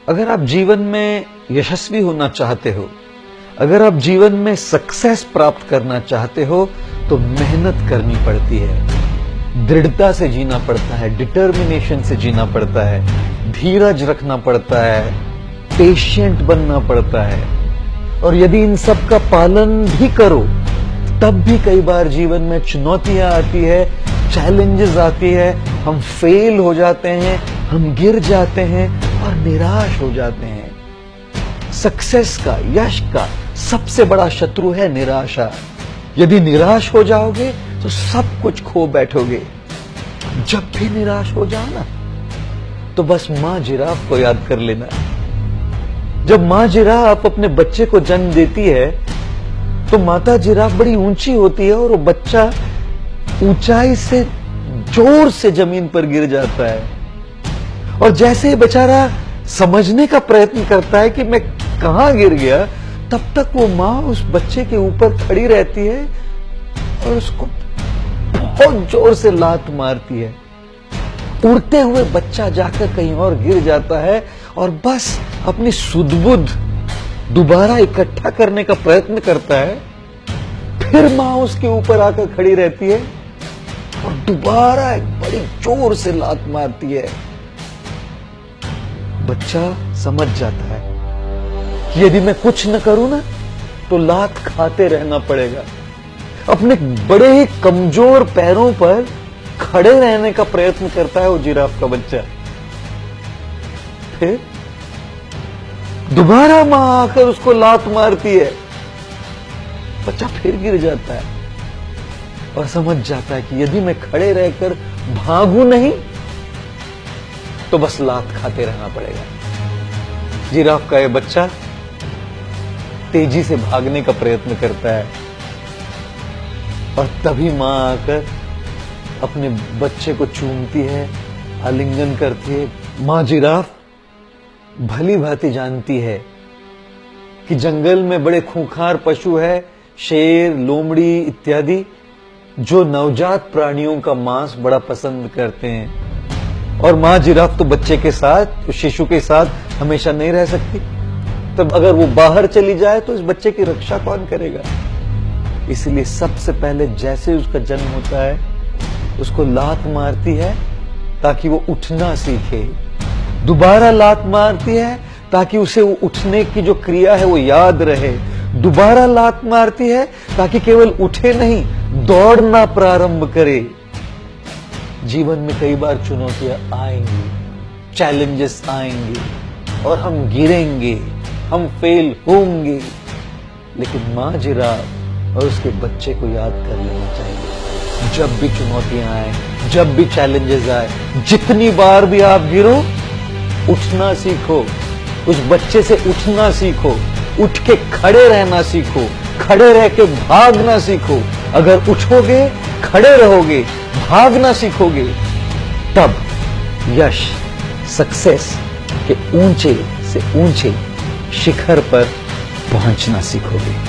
अगर आप जीवन में यशस्वी होना चाहते हो, अगर आप जीवन में सक्सेस प्राप्त करना चाहते हो, तो मेहनत करनी पड़ती है, दृढ़ता से जीना पड़ता है, डिटर्मिनेशन से जीना पड़ता है, धीरज रखना पड़ता है, पेशेंट बनना पड़ता है। और यदि इन सब का पालन भी करो, तब भी कई बार जीवन में चुनौतियां आती है, चैलेंजेस आती है, हम फेल हो जाते हैं, हम गिर जाते हैं और निराश हो जाते हैं। सक्सेस का, यश का सबसे बड़ा शत्रु है निराशा। यदि निराश हो जाओगे तो सब कुछ खो बैठोगे। जब भी निराश हो जाओ ना, तो बस मां जिराफ को याद कर लेना। जब मां जिराफ अपने बच्चे को जन्म देती है, तो माता जिराफ बड़ी ऊंची होती है और वो बच्चा ऊंचाई से जोर से जमीन पर गिर जाता है। और जैसे ही बेचारा समझने का प्रयत्न करता है कि मैं कहां गिर गया, तब तक वो मां उस बच्चे के ऊपर खड़ी रहती है और उसको बहुत जोर से लात मारती है। उड़ते हुए बच्चा जाकर कहीं और गिर जाता है और बस अपनी सुध-बुध दोबारा इकट्ठा करने का प्रयत्न करता है। फिर मां उसके ऊपर आकर खड़ी रहती है और दोबारा एक बड़ी जोर से लात मारती है। बच्चा समझ जाता है कि यदि मैं कुछ न करूं ना, तो लात खाते रहना पड़ेगा। अपने बड़े ही कमजोर पैरों पर खड़े रहने का प्रयत्न करता है वो जिराफ का बच्चा। फिर दोबारा मां आकर उसको लात मारती है, बच्चा फिर गिर जाता है और समझ जाता है कि यदि मैं खड़े रहकर भागूं नहीं, तो बस लात खाते रहना पड़ेगा। जिराफ का ये बच्चा तेजी से भागने का प्रयत्न करता है और तभी मां आकर अपने बच्चे को चूमती है, आलिंगन करती है। मां जिराफ भली भांति जानती है कि जंगल में बड़े खूंखार पशु है, शेर, लोमड़ी इत्यादि, जो नवजात प्राणियों का मांस बड़ा पसंद करते हैं। और मां जिराफ तो बच्चे के साथ, शिशु के साथ हमेशा नहीं रह सकती। तब अगर वो बाहर चली जाए तो इस बच्चे की रक्षा कौन करेगा? इसलिए सबसे पहले जैसे उसका जन्म होता है, उसको लात मारती है ताकि वो उठना सीखे। दोबारा लात मारती है ताकि उसे वो उठने की जो क्रिया है वो याद रहे। दोबारा लात मारती है ताकि केवल उठे नहीं, दौड़ना प्रारंभ करे। जीवन में कई बार चुनौतियां आएंगी, चैलेंजेस आएंगे और हम गिरेंगे, हम फेल होंगे, लेकिन मां जिराफ और उसके बच्चे को याद कर लेना चाहिए। जब भी चुनौतियां आए, जब भी चैलेंजेस आए, जितनी बार भी आप गिरो, उठना सीखो। उस बच्चे से उठना सीखो, उठ के खड़े रहना सीखो, खड़े रह के भागना सीखो। अगर उठोगे, खड़े रहोगे, भागना सीखोगे, तब यश, सक्सेस के ऊंचे से ऊंचे शिखर पर पहुंचना सीखोगे।